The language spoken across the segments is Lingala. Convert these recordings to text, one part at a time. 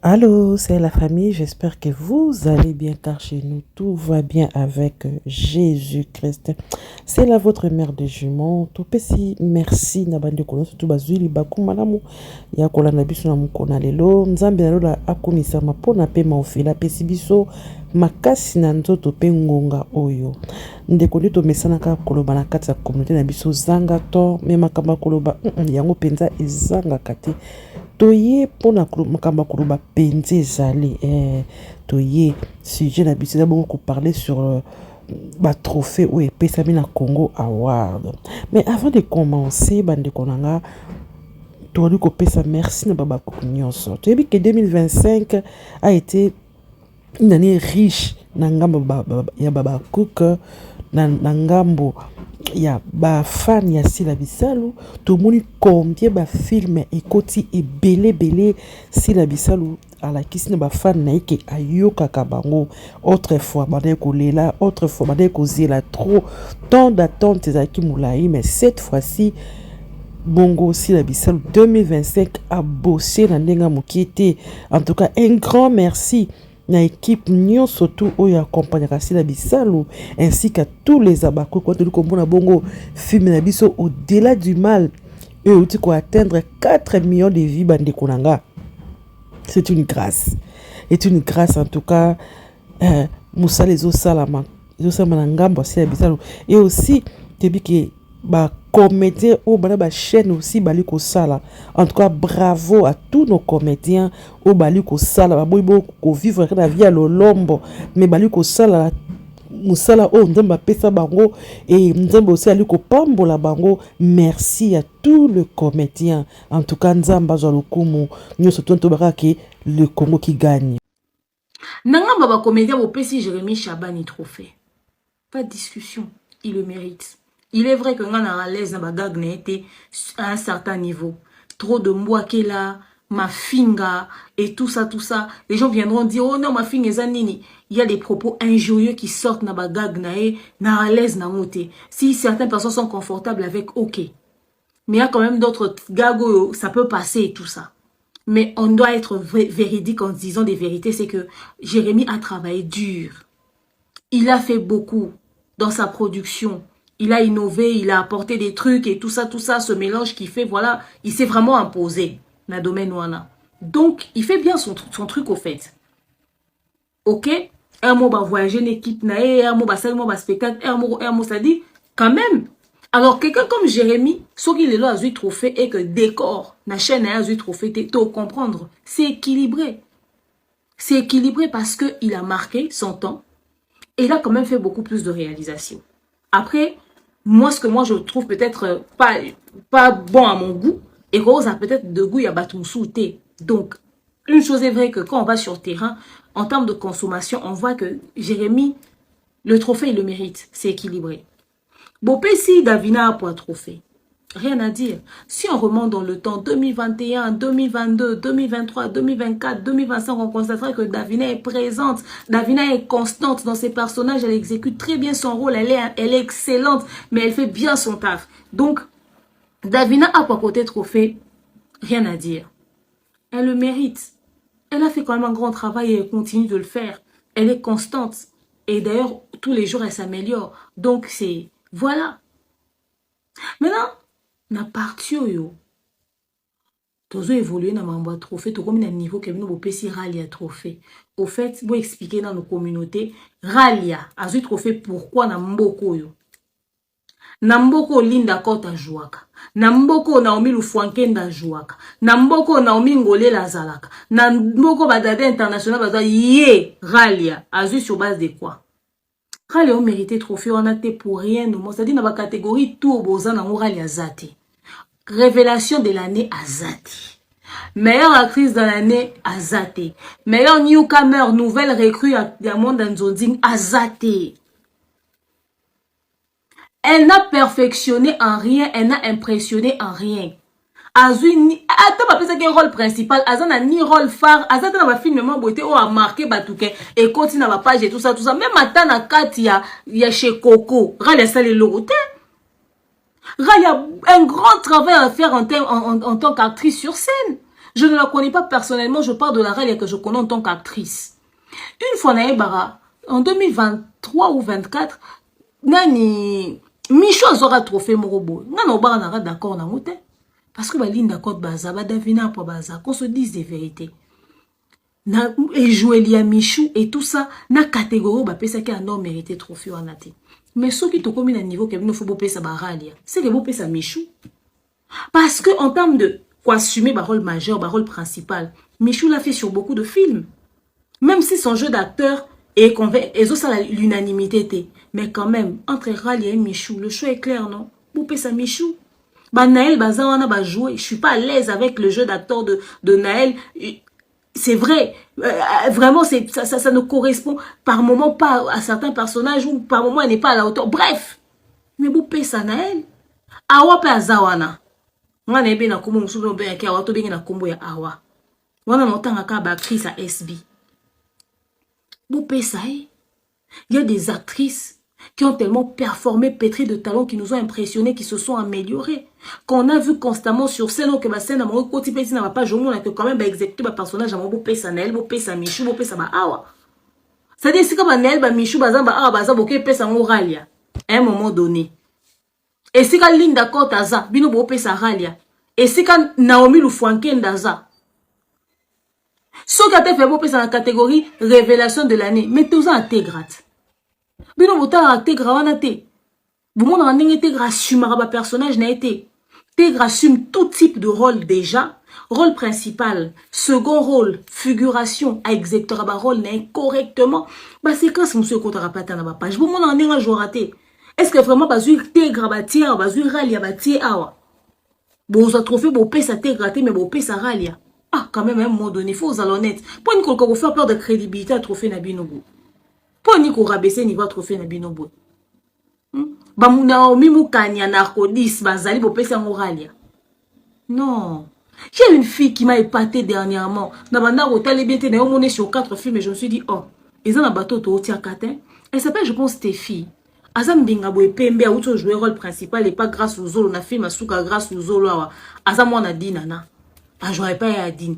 Allô, c'est la famille, j'espère que vous allez bien car chez nous tout va bien avec Jésus-Christ. C'est la votre mère de jumeaux. Topesi merci na bande kono surtout bazwili bakumalamu ya kolanda biso na mukona lelo. Nzambe na lola akumisa mapona pe maofela pesi biso makasi na nzoto pe ngonga oyo. Ndeko nde tomesana kaka koloba na kati ya communauté na biso zanga to me makamba koloba yango penza ezanga kati. Toye pona makamba koloba penze ezali toye sujet na biso d'abord ko parler sur ba trophée ou epesami na Congo Award. Mais avant de commencer bande konanga toali ko pesa merci na baba nyonso. Toyebi que 2025 a été une année riche na ngambo ya baba cook na ngambo ya ba fan ya Sila Bisalu tomoni combien ba film ekoti ebele Sila Bisalu alakisi na ba fan na eke ayokaka bango autrefois bande kolela autrefois bande kozela trop tant d'attente ezalaki molai mais cette fois-ci bongo Sila Bisalu 2025 a bossé na ndenga mokiete. En tout cas un grand merci na équipe Nyon surtout oyo accompagnera Sila Bisalu ainsi qu'à tous les abako quand nous comprenons bongo film na biso au-delà du mal et outil ko atteindre 4 millions de vues bande konanga. C'est une grâce. C'est une grâce en tout cas Moussa les osalama ngambo Sila Bisalu et aussi tebi que ba comédiens ou ba chaîne aussi bali ko sala. En tout cas bravo à tous nos comédiens au bali ko sala ba boy ko vivre la vie à lolombo mais bali ko sala musala o nzamba pesa bango et nzamba aussi ali ko pambola bango. Merci à tous les comédiens. En tout cas nzamba zo lokumu nyoso tonto bakake le Congo qui gagne. Nanga baba comédien au PC Jérémy Chabani trophée. Pas de discussion, il le mérite. Il est vrai que on a à l'aise dans bagag n'a été à un certain niveau. Trop de moi qui est là, ma finga et tout ça. Les gens viendront dire oh non ma finga est nini. Il y a des propos injurieux qui sortent dans bagag n'a à l'aise n'a monté. Si certaines personnes sont confortables avec ok. Mais il y a quand même d'autres gago ça peut passer et tout ça. Mais on doit être véridique en disant des vérités, c'est que Jérémy a travaillé dur. Il a fait beaucoup dans sa production. Il a innové, il a apporté des trucs et tout ça, ce mélange qui fait, voilà, il s'est vraiment imposé dans le domaine Wana. Donc, il fait bien son truc au fait. Ok? Un mot va voyager une équipe, un mot va salle, un mot va spectacle, un mot ça dit, quand même. Alors, quelqu'un comme Jérémy, ce qu'il est là à jouer trophée et que décor, la chaîne a joué trophée, tu comprendre. C'est équilibré. C'est équilibré parce qu'il a marqué son temps et il a quand même fait beaucoup plus de réalisations. Après, moi, ce que moi je trouve peut-être pas bon à mon goût, et Rose a peut-être de goût, il y a baton souté. Donc, une chose est vraie que quand on va sur le terrain, en termes de consommation, on voit que Jérémy, le trophée, il le mérite. C'est équilibré. Bopé, si Davina a pour un trophée, rien à dire. Si on remonte dans le temps 2021, 2022, 2023, 2024, 2025, on constatera que Davina est présente. Davina est constante dans ses personnages. Elle exécute très bien son rôle. Elle est excellente, mais elle fait bien son taf. Donc, Davina a pour côté trophée, rien à dire. Elle le mérite. Elle a fait quand même un grand travail et elle continue de le faire. Elle est constante. Et d'ailleurs, tous les jours, elle s'améliore. Donc, c'est... Voilà. Maintenant, na parti yo tozo évoluer na mambo trophée to comme na niveau que nous pesi ralia trophée. Au fait, vous expliquer dans nos communautés ralia azu trophée pourquoi na mboko yo. Na mboko Linda Kota jouaka. Na mboko Naomi Lufwankenda jouaka. Na mboko Naomi Ngole Lazalaka. Na mboko Badade International baza yé ralia azu sur base de quoi? Ralia ont mérité trophée, on a été pour rien. C'est-à-dire dans la catégorie tout au bozan na ralia zati. Révélation de l'année Azati. Meilleure actrice de l'année Azati. Meilleure newcomer, nouvelle recrue à Diamond Nzonding Azati. Elle n'a perfectionné en rien, elle n'a impressionné en rien. Azuni, attends, pas penser qu'un rôle principal, Azan n'a ni rôle phare, Azan n'a pas film même beauté ou a marqué Batouke et continue à ma page et tout ça. Même maintenant, na Katia, il y a chez Coco, Rale ça les lots. Il y a un grand travail à faire en tant qu'actrice sur scène. Je ne la connais pas personnellement, je parle de la Ralia que je connais en tant qu'actrice. Une fois, en 2023 ou 2024, nani Michou azora trophée morobo. Nana obara nara d'accord na ngote. Parce que Linda Côte Baza, Davina pour Baza, qu'on se dise des vérités. Et jouer Lia Michou et tout ça, na catégorie, bah, pesa qui a non mérité trophée en athée. Mais ceux qui te commis à niveau qu'il ne faut pas payer ça baralia, c'est que vous payez ça Michou. Parce que en termes de quoi assumer le rôle majeur, le rôle principal, Michou l'a fait sur beaucoup de films. Même si son jeu d'acteur est convaincu, et ça l'unanimité, mais quand même, entre Ralia et Michou, le choix est clair, non? Vous payez ça Michou. Bah Naël Bazawana va jouer. Je suis pas à l'aise avec le jeu d'acteur de Naël. C'est vrai, vraiment, ça ne correspond par moment pas à certains personnages ou par moment elle n'est pas à la hauteur. Bref, mais vous payez ça Naël. Awa pe azawana. Mwana ebe na kombo musulo be ya awa to bengi na kombo ya awa. Wana notanga ka ba actrice à SB. Vous payez ça. Il y a des actrices qui ont tellement performé, pétri de talents, qui nous ont impressionnés, qui se sont améliorés. Qu'on a vu constamment sur scène, que ma scène a mon côté petit n'a pas joué, que quand même exécuté un personnage à mon beau pesa Nel, beau pesa Michou, beau pesa awa. C'est-à-dire si comme Nel ba Michou bazamba awa baza beau pesa moralia à un moment donné. Et si quand Linda Côte aza, bino beau pesa ralia. Et si quand Naomi Lufuanke ndaza. Ce qui a été fait beau pesa dans la catégorie révélation de l'année, mais tout ça intégral. Bino bota intégra wana te. Bon on a intégra assumera ba personnage n'a été. Intégra assume tout type de rôle déjà. Rôle principal, second rôle, figuration, à exécuter ba rôle n'est correctement. Bah c'est quand monsieur kotara pata na ba page. Bon on a un jour raté. Est-ce que vraiment bazu intégra ba tia, bazu ralia ba tia awa. Bon on a trouvé bon pesa intégra mais bon pesa ralia. Ah quand même à un moment donné, il faut aux honnêtes. Pour une qu'on faire peur de crédibilité à trophée na binobo. Pour ni ko rabaisser niveau trophée na binobo. Ba Naomi Mukanya narcodis bazali bo pesa moralia. Non. J'ai une fille qui m'a épaté dernièrement. Na banda hôtel bien té na sur 4 films et je me suis dit oh, ils ont un bateau to tia katin. Elle s'appelle je pense Stéphie. Azam dinga bo pembe a outo jouer rôle principal et pas grâce aux zolo na film asuka grâce aux zolo awa. Azam mwana dinana. Ah j'aurais pas ya din.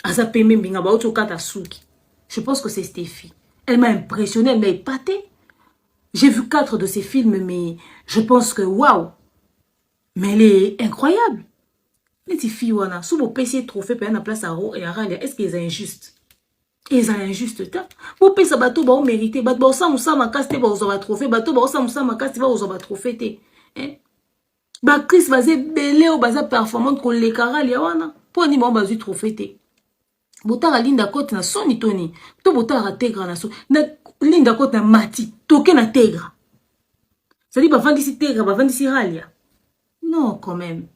Azam pembe binga ba outo kata suki. Je pense que c'est Stéphie. Elle m'a impressionné, elle m'a épaté. J'ai vu 4 de ses films, mais je pense que waouh! Mais elle est incroyable. Les filles, wana, sous vos PC trophées, pour une place à Ro et à Ralia, est-ce qu'ils sont injustes? Ils sont injustes, ta. Vos PC bateau, bah, mérité. Bah, ça, moussa, ma casse, bah, vous avez trophée. Bateau, bah, ça, moussa, ma casse, bah, vous avez trophée, te. Hein? Bah, Chris, bah, c'est belé, ou bah, performante, qu'on les Ralia, wana. Pour ni, bah, vous trophée, te. Botara Linda Côte na soni toni. To botara tegra na so. Na Linda Côte na mati. Toke na tegra. Ça dit, bah, vendisi tegra, bah, vendisi ralia. Non, quand même.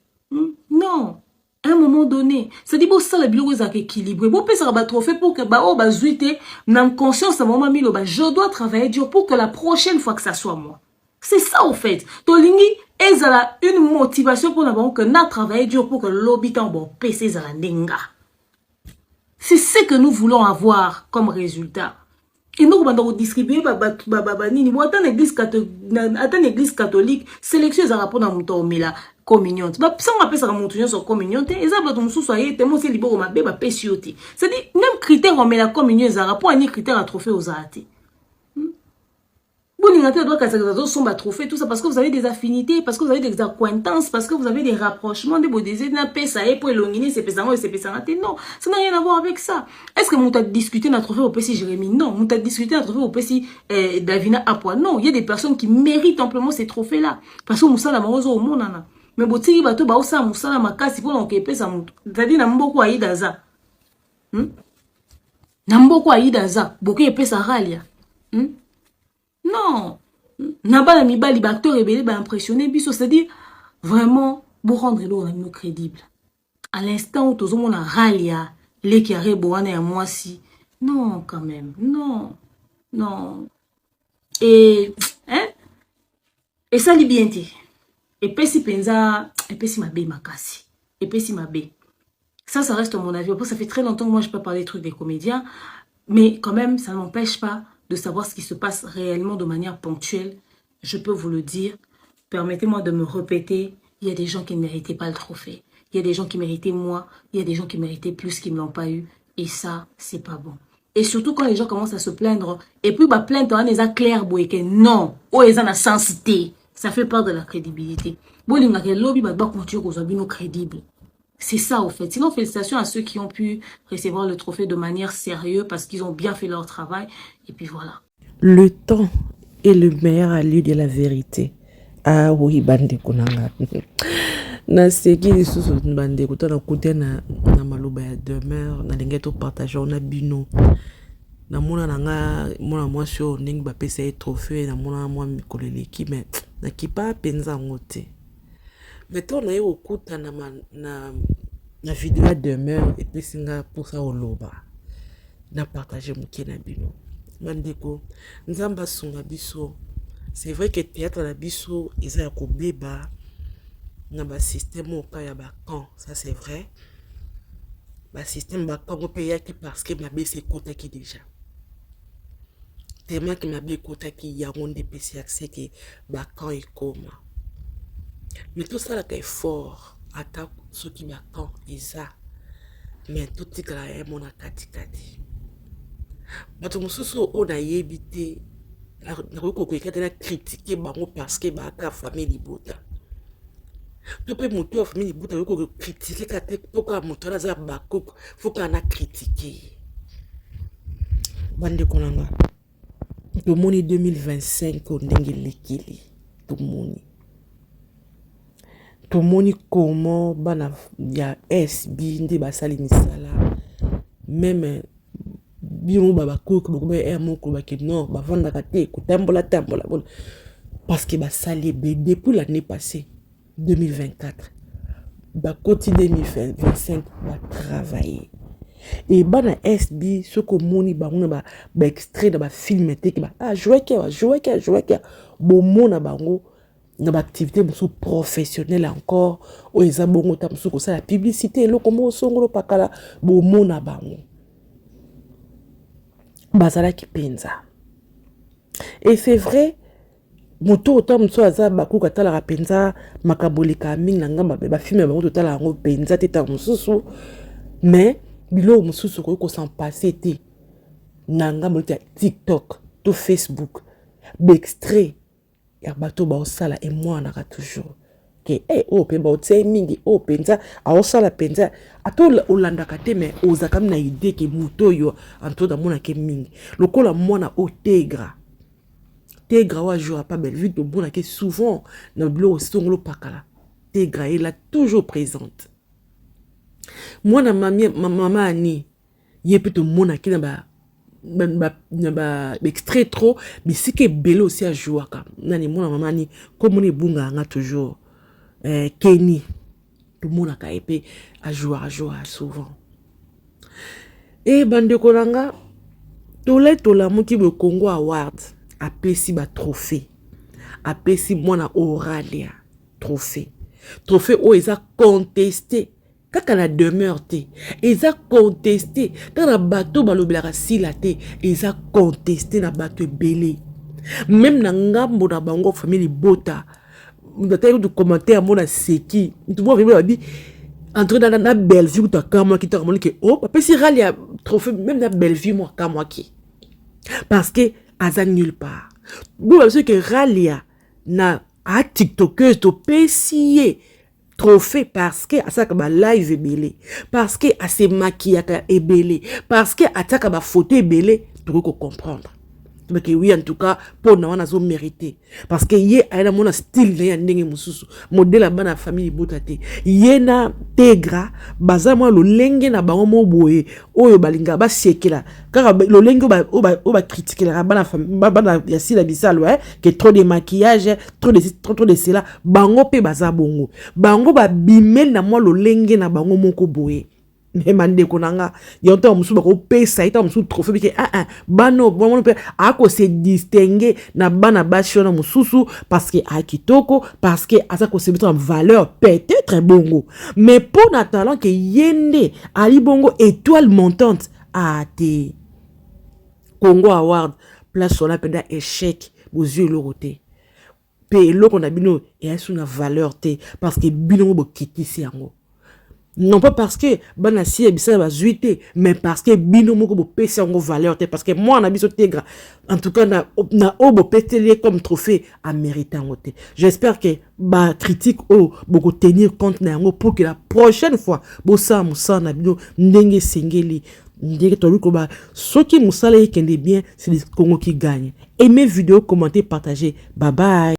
Non. À un moment donné. Ça dit, bon, ça, la bilo, est équilibré. Bon, ça va trophée pour que, bah, oh, bah, zuité, n'am conscience à moment milo, bah, je dois travailler dur pour que la prochaine fois que ça soit moi. C'est ça, au fait. Tolingi, elle a une motivation pour n'avoir que n'a travaillé dur pour que l'habitant, bon, PC, ça la nenga. C'est ce que nous voulons avoir comme résultat. Et nous, on va distribuer l'église catholique, sélection les rapports dans mon la communion. Ça on appelle ça mon sur communion. Et ça va donc soyez tellement c'est libre ma bébé pécioté. C'est-à-dire même critère on met la communion les rapports un critère à trophée aux artés. Vous doit trophée, tout ça parce que vous avez des affinités, parce que vous avez des acquaintances, parce que vous avez des rapprochements, des beaux désirs, pour éloigner ces pesants et ces pesants. Non, ça n'a rien à voir avec ça. Est-ce que vous avez discuté d'un trophée au PC Jérémy? Non. Vous avez discuté d'un trophée au PC Davina Apoa? Non. Il y a des personnes qui méritent amplement ces trophées-là. Parce que Moussa la marozo au monde. Mais botiri bato ba osa Moussa la makasi pour l'enquêter ça. C'est-à-dire na mboko aïdaza. Na mboko aïdaza. Boko epesa ralia. Non. Naba la mibali acteur rebelle ba impressionné biso, c'est-à-dire vraiment pour rendre l'eau crédible. À l'instant où tout le monde a ralia, les qui arrivent boane à moi si. Non quand même. Non. Non. Et hein? Et ça libienté. Et puis si penza, et puis si ma bé makasi. Et puis si ma bé. Ça reste mon avis. Après, ça fait très longtemps que moi je peux parler des trucs des comédiens, mais quand même ça ne m'empêche pas de savoir ce qui se passe réellement de manière ponctuelle. Je peux vous le dire. Permettez-moi de me répéter. Il y a des gens qui ne méritaient pas le trophée. Il y a des gens qui méritaient moins, il y a des gens qui méritaient plus qui ne l'ont pas eu. Et ça, c'est pas bon. Et surtout quand les gens commencent à se plaindre, et puis bah plaindre, on est clair, que non, oh, ils ont la sensité. Ça fait peur de la crédibilité. Bon, les lobby, bah, continuer aux habits crédibles. C'est ça, au fait. Sinon, félicitations à ceux qui ont pu recevoir le trophée de manière sérieuse parce qu'ils ont bien fait leur travail. Et puis voilà. Le temps est le meilleur allié de la vérité. Ah oui, bande kunanga. Na seki lisusu bande kutana kote na maloba ya demeure na ndenge to partager on a bino. Na mona nanga mona mwasi o ndenge ba pesa e trophée na mona mwa mikolo leki mais na kipa penza ngote. Mettons na yo okuta na vidéo ya demeure et puis singa pour ça oloba. Na partager muke na bino. Mandeko nzamba sunga biso. C'est vrai que théâtre la biso ils a ko beba na ba système au cas ya ba camp, ça c'est vrai. Ba système ba camp pe ya ki parce que ma bese kota ki déjà. Tellement que ma bese kota ki ya on dépêché accès que ba camp et comme. Mais tout ça là est fort attaque ceux qui ba camp isa. Mais tout titre là est mon akati kati. Bato mususu on a yebité na ko critiquer bango parce que ba ka famille libota. Tu peux monter la famille libota ko critiquer ka te to ka monter na za bakoko faut qu'on a critiqué. Bande konanga. To moni 2025 on ndenge lekili to moni. To moni comment bana ya SB ndi basali misala même bino baba koko ba moko ba ke non ba vanda ka te ko tambola bon parce que ba sali depuis l'année passée 2024 ba côté 2025 ba travailler et bana SB ce que moni ba extrait de ba film te ki ba jouer que bon mona bango na ba activité musu professionnelle encore o eza bongo ta musu ko la publicité lo komo songolo pakala bon mona bango bazala ki penza. Et c'est vrai, moto autant muso aza baku katala ka penza makabolika mingi na ngamba ba filme ba moto tala ngo penza teta mususu mais bilo mususu ko s'en passer te na ngamba ta TikTok to Facebook d'extrait ya bato ba osala et moi na toujours que o pe ba otse mingi o penza a osala penza ato olanda kate mais ozaka na idée que moto yo anto da mona ke mingi lokola mwana o tegra wa jour pas belle vue de bona que souvent na blo songolo pakala tegra elle est toujours présente mwana maman ani yepe to mona ke na ba extrait trop mais c'est que bello aussi a joué nani mwana maman ni comme on est bunga nga toujours Kenny tout le monde a épé à jouer souvent et bande kolanga tola muki be Congo Award a pesi ba trophée a pesi mwana Oralia trophée o eza contesté kaka na demeure te eza contesté kana bato balobelaka sila te eza contesté na bato ebele même na ngambo na bango famille bota de commentaire mon seki tu vois vraiment dit entre dans la belle vue ta kama qui t'a remonté que oh papa si rali a trophée même la belle vue moi comme moi qui parce que aza nulle part vous parce que ralia na a tiktokeuse to pesier trophée parce que asaka ba live ebele parce que a se maquillaka ebele parce que ataka ba photo ebele tu peux comprendre. Mais que oui en tout cas pour na wana zo mérité parce que yé aina mona style na ndenge mususu modèle bana famille botate yena tegra baza moi lo lenge na bango mo boye oyo balinga ba sekela car lo lenge ba critiquer la bana bana ya sila bisalo que trop de maquillage trop de cela bango pe baza bongo bango ba bimel na moi lo lenge na bango moko boye. Mais mande konanga yonto musu bako pesa ita musu trophée bike bano bon pe ako se distinguer na bana bashona mususu parce que a kitoko parce que asa ko se mettre en valeur peut-être bongo mais pour na talent que yende ali bongo étoile montante a te Congo Award place sur la penda échec aux yeux loroté pe loko na bino et sous na valeur te parce que bino bo kitisi yango Non pas parce que banasi ebisa ba zuité, mais parce que bino moko bo pesa ngo valeur te, parce que moi na biso tegra en tout cas na obo pétélé comme trophée à mériter en côté. J'espère que ba critique o boko tenir compte na ngo pour que la prochaine fois bo sa musa na bino ndenge sengeli ndenge tolu ko ba soki musala yekende bien, c'est le Congo qui gagne. Aimez vidéo, commentez, partagez. Bye bye.